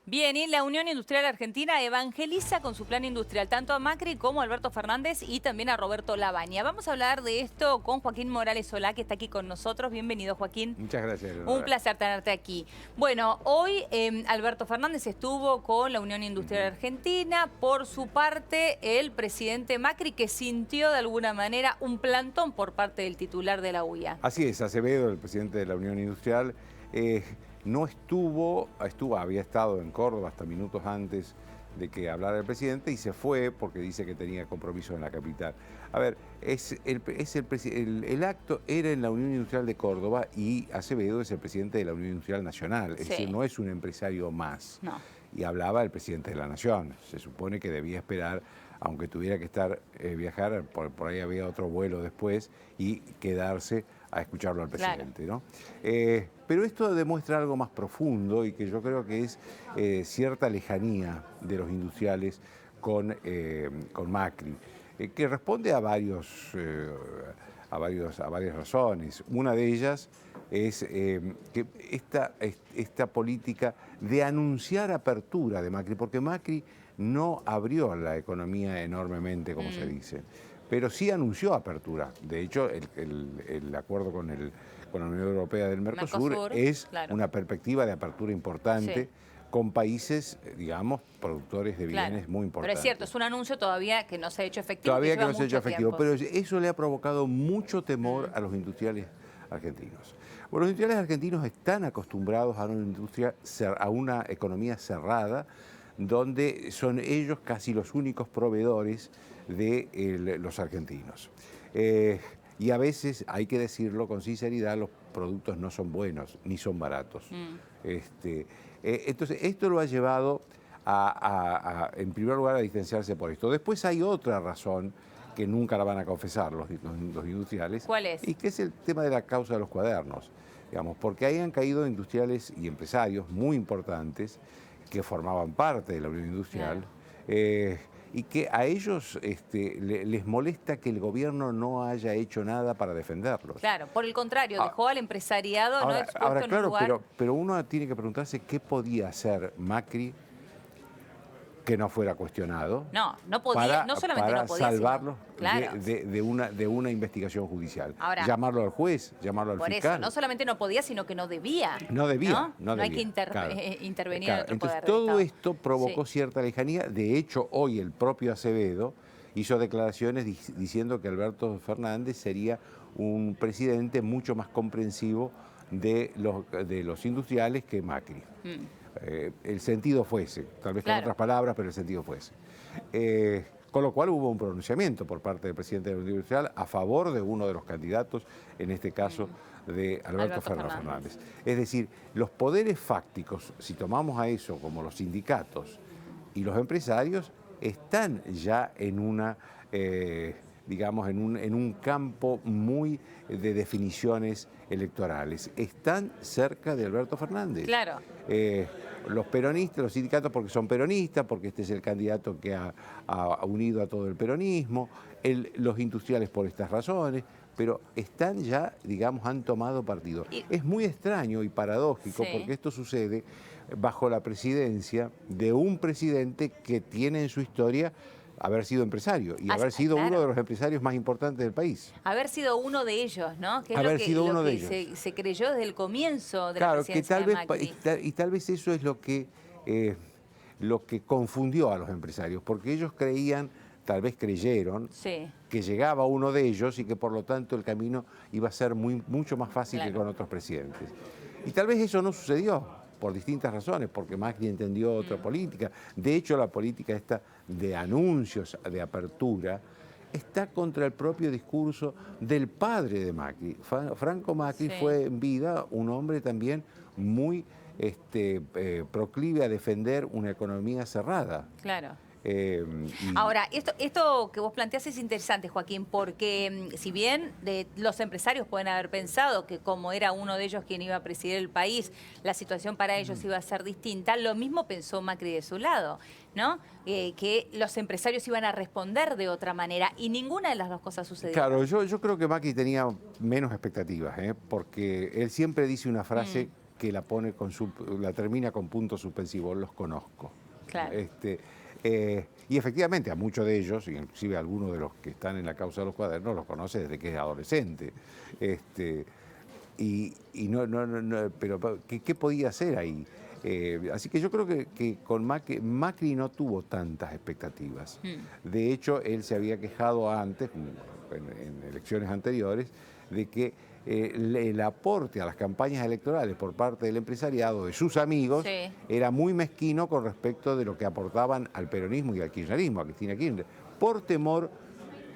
Bien, y la Unión Industrial Argentina evangeliza con su plan industrial tanto a Macri como a Alberto Fernández y también a Roberto Lavagna. Vamos a hablar de esto con Joaquín Morales Solá, que está aquí con nosotros. Bienvenido, Joaquín. Muchas gracias, Un placer tenerte aquí. Bueno, hoy Alberto Fernández estuvo con la Unión Industrial Argentina. Por su parte, el presidente Macri, que sintió de alguna manera un plantón por parte del titular de la UIA. Así es, Acevedo, el presidente de la Unión Industrial, no había estado en Córdoba hasta minutos antes de que hablara el presidente y se fue porque dice que tenía compromiso en la capital. A ver, el acto era en la Unión Industrial de Córdoba y Acevedo es el presidente de la Unión Industrial Nacional, es decir, no es un empresario más. No. Y hablaba el presidente de la Nación. Se supone que debía esperar, aunque tuviera que viajar, por ahí había otro vuelo después, y quedarse a escucharlo al presidente, claro, ¿no? Pero esto demuestra algo más profundo y que yo creo que es cierta lejanía de los industriales con Macri, que responde a varias razones. Una de ellas es que esta política de anunciar apertura de Macri, porque Macri no abrió la economía enormemente, como se dice, pero sí anunció apertura. De hecho, el acuerdo con la Unión Europea del Mercosur es una perspectiva de apertura importante con países, digamos, productores de bienes muy importantes. Pero es cierto, es un anuncio todavía que no se ha hecho efectivo. Todavía que no se ha hecho efectivo, pero eso le ha provocado mucho temor a los industriales argentinos. Bueno, los industriales argentinos están acostumbrados a una economía cerrada, donde son ellos casi los únicos proveedores de los argentinos. Y a veces, hay que decirlo con sinceridad, los productos no son buenos ni son baratos. Entonces, esto lo ha llevado en primer lugar, a distanciarse por esto. Después hay otra razón que nunca la van a confesar los industriales. ¿Cuál es? Y que es el tema de la causa de los cuadernos. Digamos, porque ahí han caído industriales y empresarios muy importantes que formaban parte de la Unión Industrial, y que a ellos les molesta que el gobierno no haya hecho nada para defenderlos. Claro, por el contrario, dejó al empresariado no expuesto en un lugar. Pero uno tiene que preguntarse qué podía hacer Macri que no fuera cuestionado. No podía, no solamente no podía, salvarlo claro, de una investigación judicial. Ahora, llamarlo al juez, llamarlo al fiscal. Por eso, no solamente no podía, sino que no debía. No debía. No hay que intervenir en otro Entonces, poder todo del esto provocó cierta lejanía. De hecho, hoy el propio Acevedo hizo declaraciones diciendo que Alberto Fernández sería un presidente mucho más comprensivo de los industriales que Macri. El sentido fue ese, tal vez con otras palabras, pero el sentido fue ese. Con lo cual hubo un pronunciamiento por parte del presidente de la Unión Industrial a favor de uno de los candidatos, en este caso de Alberto Fernández. Es decir, los poderes fácticos, si tomamos a eso como los sindicatos y los empresarios, están ya en una, digamos, en un campo muy de definiciones electorales. Están cerca de Alberto Fernández. Claro. Los peronistas, los sindicatos porque son peronistas, porque este es el candidato que ha unido a todo el peronismo, los industriales por estas razones, pero están ya, digamos, han tomado partido. Es muy extraño y paradójico porque esto sucede bajo la presidencia de un presidente que tiene en su historia haber sido empresario y haber sido uno de los empresarios más importantes del país. Haber sido uno de ellos, ¿no? Que es haber sido uno de ellos. Se creyó desde el comienzo de la presidencia de Macri. Y tal vez eso es lo que confundió a los empresarios, porque ellos creían, tal vez creyeron, que llegaba uno de ellos y que por lo tanto el camino iba a ser mucho más fácil que con otros presidentes. Y tal vez eso no sucedió, por distintas razones, porque Macri entendió otra política. De hecho, la política esta de anuncios, de apertura, está contra el propio discurso del padre de Macri. Franco Macri fue en vida un hombre también muy proclive a defender una economía cerrada. Claro. Ahora, esto que vos planteás es interesante, Joaquín, porque si bien los empresarios pueden haber pensado que como era uno de ellos quien iba a presidir el país, la situación para ellos iba a ser distinta, lo mismo pensó Macri de su lado, ¿no? Que los empresarios iban a responder de otra manera y ninguna de las dos cosas sucedió. Claro, yo creo que Macri tenía menos expectativas, porque él siempre dice una frase que la pone la termina con punto suspensivo, los conozco. Claro. Y efectivamente a muchos de ellos, inclusive a algunos de los que están en la causa de los cuadernos, los conoce desde que es adolescente. Pero ¿qué podía hacer ahí? Así que yo creo que con Macri no tuvo tantas expectativas. De hecho, él se había quejado antes, en elecciones anteriores, de que el aporte a las campañas electorales por parte del empresariado, de sus amigos, Sí. era muy mezquino con respecto de lo que aportaban al peronismo y al kirchnerismo, a Cristina Kirchner, por temor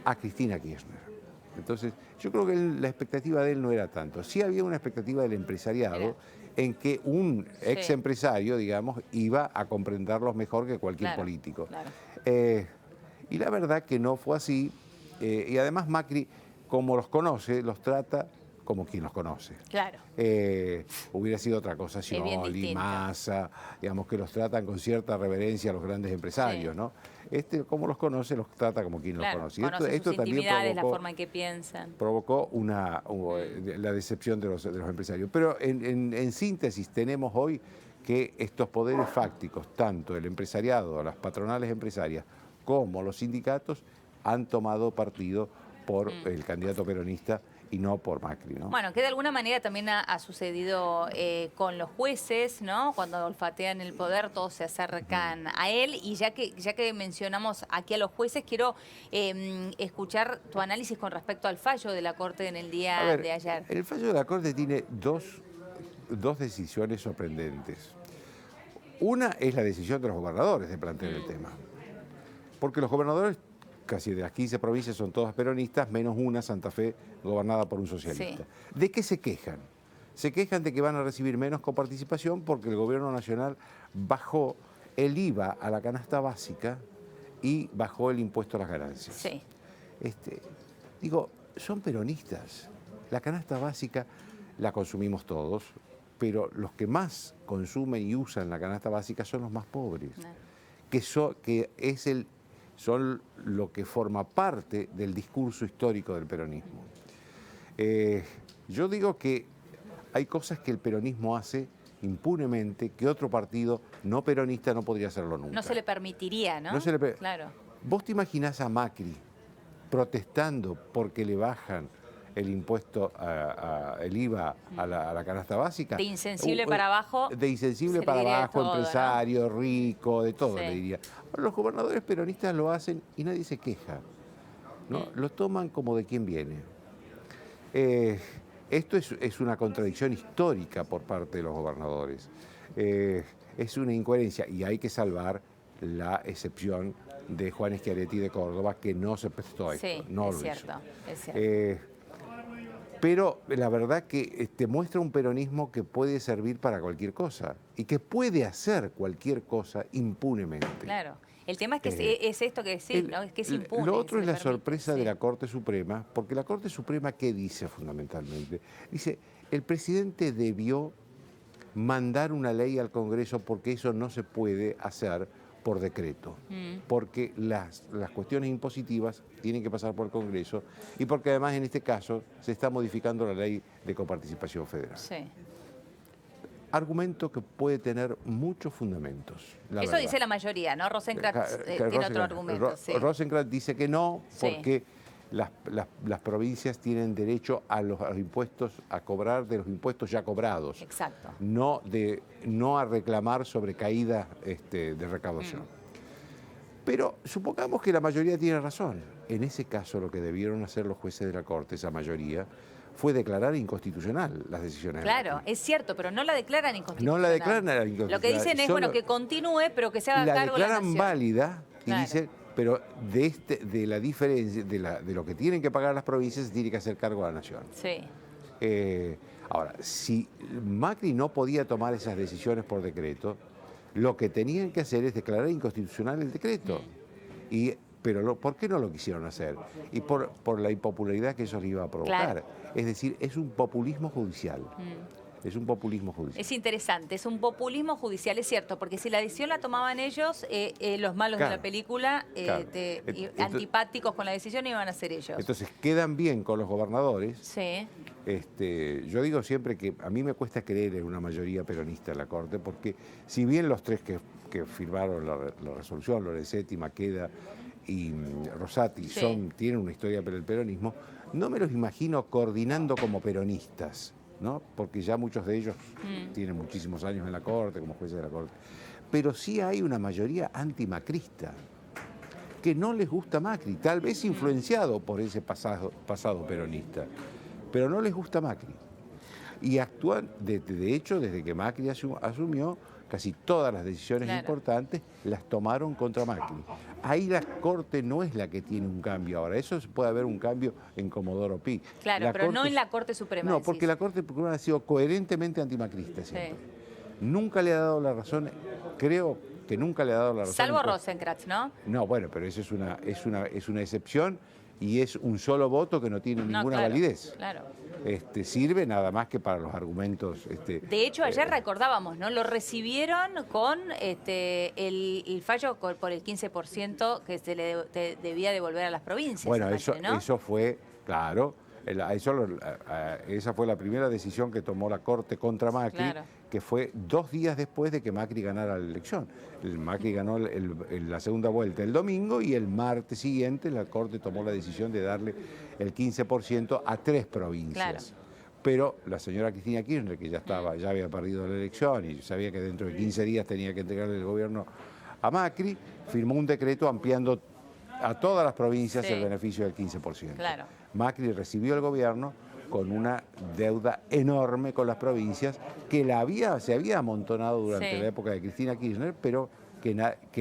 a Cristina Kirchner. Entonces, yo creo que la expectativa de él no era tanto. Sí había una expectativa del empresariado en que un ex empresario, digamos, iba a comprenderlos mejor que cualquier político. Claro. Y la verdad que no fue así. Y además Macri, como los conoce, los trata como quien los conoce. Claro. Hubiera sido otra cosa, Scioli, Massa, digamos, que los tratan con cierta reverencia a los grandes empresarios, ¿no? Como los conoce, los trata como quien los conoce. Y conoce esto sus también intimidades, la forma en que piensan. provocó la decepción de los empresarios. Pero en síntesis tenemos hoy que estos poderes fácticos, tanto el empresariado, las patronales empresarias, como los sindicatos, han tomado partido por el candidato peronista y no por Macri, ¿no? Bueno, que de alguna manera también ha sucedido con los jueces, ¿no? Cuando olfatean el poder, todos se acercan a él. Y ya que mencionamos aquí a los jueces, quiero escuchar tu análisis con respecto al fallo de la Corte en el día de ayer. El fallo de la Corte tiene dos decisiones sorprendentes. Una es la decisión de los gobernadores de plantear el tema. Porque los gobernadores, casi de las 15 provincias, son todas peronistas, menos una, Santa Fe, gobernada por un socialista. Sí. ¿De qué se quejan? Se quejan de que van a recibir menos coparticipación porque el gobierno nacional bajó el IVA a la canasta básica y bajó el impuesto a las ganancias. Sí. Son peronistas. La canasta básica la consumimos todos, pero los que más consumen y usan la canasta básica son los más pobres, son lo que forma parte del discurso histórico del peronismo. Yo digo que hay cosas que el peronismo hace impunemente que otro partido no peronista no podría hacerlo nunca. No se le permitiría, ¿no? Claro. ¿Vos te imaginás a Macri protestando porque le bajan el impuesto, el IVA a la canasta básica? De insensible para abajo. De insensible para abajo, todo, empresario, ¿no? rico, de todo, le diría. Los gobernadores peronistas lo hacen y nadie se queja, ¿no? Lo toman como de quién viene. Esto es una contradicción histórica por parte de los gobernadores. Es una incoherencia y hay que salvar la excepción de Juan Schiaretti de Córdoba, que no se prestó a esto. Sí, no es lo cierto, hizo. es cierto. Pero la verdad que muestra un peronismo que puede servir para cualquier cosa y que puede hacer cualquier cosa impunemente. Claro. El tema es que es esto que decís, ¿no? Es que es impune. Lo otro es la sorpresa de la Corte Suprema, porque la Corte Suprema, ¿qué dice fundamentalmente? Dice, el presidente debió mandar una ley al Congreso porque eso no se puede hacer por decreto, porque las cuestiones impositivas tienen que pasar por el Congreso y porque además en este caso se está modificando la ley de coparticipación federal. Sí. Argumento que puede tener muchos fundamentos. Eso dice la mayoría, ¿no? Rosenkrantz tiene otro argumento. Rosenkrantz dice que no, porque las provincias tienen derecho a los impuestos, a cobrar de los impuestos ya cobrados. Exacto. No a reclamar sobre caída de recaudación. Pero supongamos que la mayoría tiene razón. En ese caso lo que debieron hacer los jueces de la Corte, esa mayoría, fue declarar inconstitucional las decisiones. Claro, es cierto, pero no la declaran inconstitucional. No la declaran inconstitucional. Lo que dicen es, bueno, que continúe, pero que se haga cargo la nación. La declaran válida y dicen, pero de la diferencia, de lo que tienen que pagar las provincias, se tiene que hacer cargo la nación. Sí. Ahora, si Macri no podía tomar esas decisiones por decreto, lo que tenían que hacer es declarar inconstitucional el decreto. Pero ¿por qué no lo quisieron hacer? Y por la impopularidad que eso le iba a provocar. Claro. Es decir, es un populismo judicial. Es un populismo judicial. Es interesante, es un populismo judicial, es cierto, porque si la decisión la tomaban ellos, los malos de la película, antipáticos con la decisión, iban a ser ellos. Entonces quedan bien con los gobernadores. Sí. Yo digo siempre que a mí me cuesta creer en una mayoría peronista en la Corte, porque si bien los tres que firmaron la resolución, Lorenzetti, Maqueda y Rosati, tienen una historia por el peronismo, no me los imagino coordinando como peronistas, ¿no? Porque ya muchos de ellos tienen muchísimos años en la Corte, como jueces de la Corte. Pero sí hay una mayoría antimacrista, que no les gusta Macri, tal vez influenciado por ese pasado peronista, pero no les gusta Macri. Y actúan, de hecho, desde que Macri asumió, casi todas las decisiones importantes las tomaron contra Macri. Ahí la Corte no es la que tiene un cambio ahora. Eso puede haber un cambio en Comodoro Pi. Claro, pero no en la Corte Suprema. No, porque la Corte Suprema ha sido coherentemente antimacrista siempre. Nunca le ha dado la razón, creo que nunca le ha dado la razón. Salvo Rosenkrantz, ¿no? No, bueno, pero eso es una excepción y es un solo voto que no tiene ninguna validez. Claro. Sirve nada más que para los argumentos. De hecho, ayer recordábamos, ¿no? Lo recibieron con el fallo por el 15% que se le debía devolver a las provincias. Bueno, ¿no? eso fue, claro, esa fue la primera decisión que tomó la Corte contra Macri, que fue 2 días después de que Macri ganara la elección. Macri ganó la segunda vuelta el domingo y el martes siguiente la Corte tomó la decisión de darle el 15% a 3 provincias. Claro. Pero la señora Cristina Kirchner, que ya había perdido la elección y sabía que dentro de 15 días tenía que entregarle el gobierno a Macri, firmó un decreto ampliando a todas las provincias el beneficio del 15%. Claro. Macri recibió el gobierno con una deuda enorme con las provincias que se había amontonado durante la época de Cristina Kirchner, pero que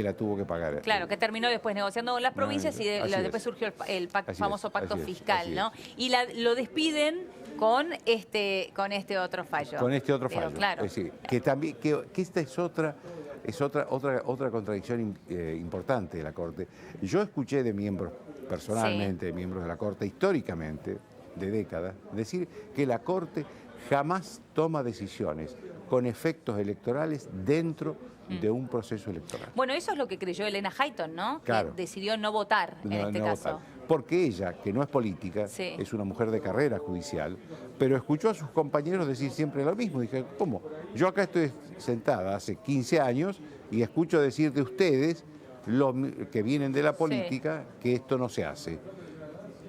la tuvo que pagar. Claro, que terminó después negociando con las provincias y después surgió el famoso pacto fiscal, ¿no? Y lo despiden con este otro fallo. Con este otro fallo. Claro. Es decir, que esta es otra contradicción importante de la Corte. Yo escuché de miembros, personalmente, de miembros de la Corte, históricamente, de décadas, decir que la Corte jamás toma decisiones con efectos electorales dentro de un proceso electoral. Bueno, eso es lo que creyó Elena Hayton, ¿no? Claro. Que decidió no votar en este caso. Porque ella, que no es política, es una mujer de carrera judicial, pero escuchó a sus compañeros decir siempre lo mismo. Dije, ¿cómo? Yo acá estoy sentada hace 15 años y escucho decir de ustedes, los que vienen de la política, que esto no se hace.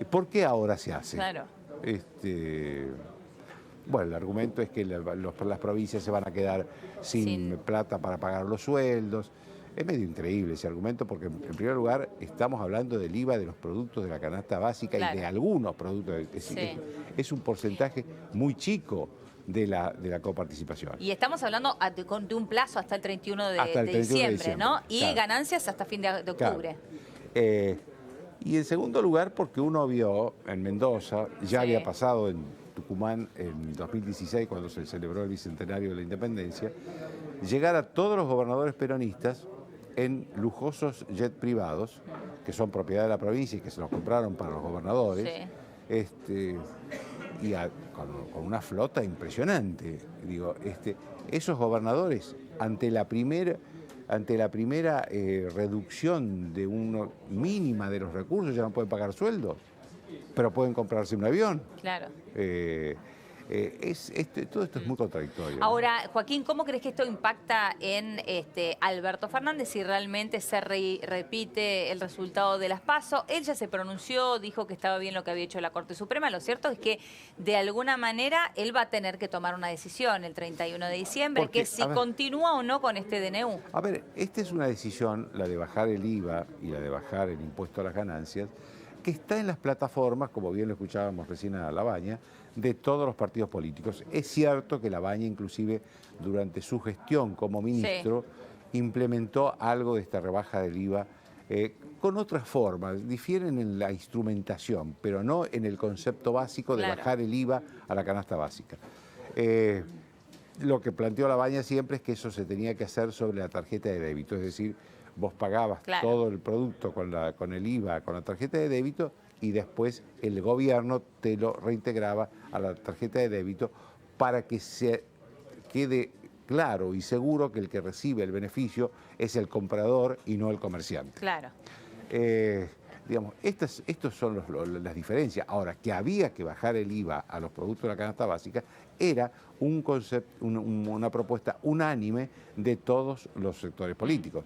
¿Por qué ahora se hace? Claro. Bueno, el argumento es que las provincias se van a quedar sin plata para pagar los sueldos. Es medio increíble ese argumento porque, en primer lugar, estamos hablando del IVA de los productos de la canasta básica y de algunos productos. Es un porcentaje muy chico de la coparticipación. Y estamos hablando de un plazo hasta el 31 de diciembre, ¿no? Y ganancias hasta fin de octubre. Claro. Y en segundo lugar, porque uno vio en Mendoza, ya había pasado en Tucumán en 2016, cuando se celebró el bicentenario de la independencia, llegar a todos los gobernadores peronistas en lujosos jets privados, que son propiedad de la provincia y que se los compraron para los gobernadores, con una flota impresionante. Digo, esos gobernadores, ante la primera reducción de mínima de los recursos, ya no pueden pagar sueldos, pero pueden comprarse un avión. Claro. Todo esto es muy contradictorio. Ahora, Joaquín, ¿cómo crees que esto impacta en Alberto Fernández si realmente se repite el resultado de las PASO? Él ya se pronunció, dijo que estaba bien lo que había hecho la Corte Suprema. Lo cierto es que, de alguna manera, él va a tener que tomar una decisión el 31 de diciembre, que si continúa o no con este DNU. A ver, esta es una decisión, la de bajar el IVA y la de bajar el impuesto a las ganancias, que está en las plataformas, como bien lo escuchábamos recién a Labaña, de todos los partidos políticos. Es cierto que Labaña, inclusive, durante su gestión como ministro, implementó algo de esta rebaja del IVA con otras formas. Difieren en la instrumentación, pero no en el concepto básico de bajar el IVA a la canasta básica. Lo que planteó Labaña siempre es que eso se tenía que hacer sobre la tarjeta de débito, es decir, vos pagabas todo el producto con el IVA, con la tarjeta de débito, y después el gobierno te lo reintegraba a la tarjeta de débito para que se quede claro y seguro que el que recibe el beneficio es el comprador y no el comerciante. Claro. Digamos, estas son las diferencias. Ahora, que había que bajar el IVA a los productos de la canasta básica era una propuesta unánime de todos los sectores políticos,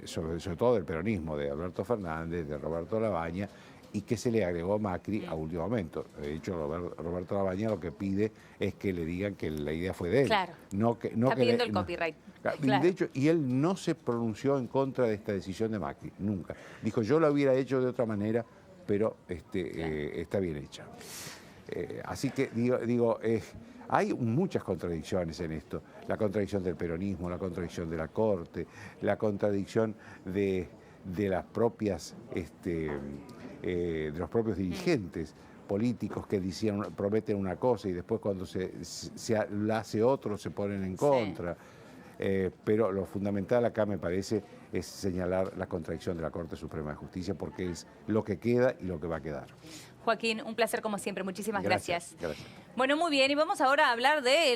sobre todo del peronismo, de Alberto Fernández, de Roberto Lavagna, y que se le agregó a Macri a último momento. De hecho, Roberto Lavagna lo que pide es que le digan que la idea fue de él. Claro. Está pidiendo el copyright. Claro. De hecho, y él no se pronunció en contra de esta decisión de Macri, nunca. Dijo, yo lo hubiera hecho de otra manera, pero está bien hecha. Así que digo hay muchas contradicciones en esto. La contradicción del peronismo, la contradicción de la Corte, la contradicción de las propias, de los propios dirigentes políticos que prometen una cosa y después cuando se la hace otro se ponen en contra. Pero lo fundamental acá me parece es señalar la contradicción de la Corte Suprema de Justicia, porque es lo que queda y lo que va a quedar. Joaquín, un placer como siempre. Muchísimas gracias. Gracias. Bueno, muy bien. Y vamos ahora a hablar de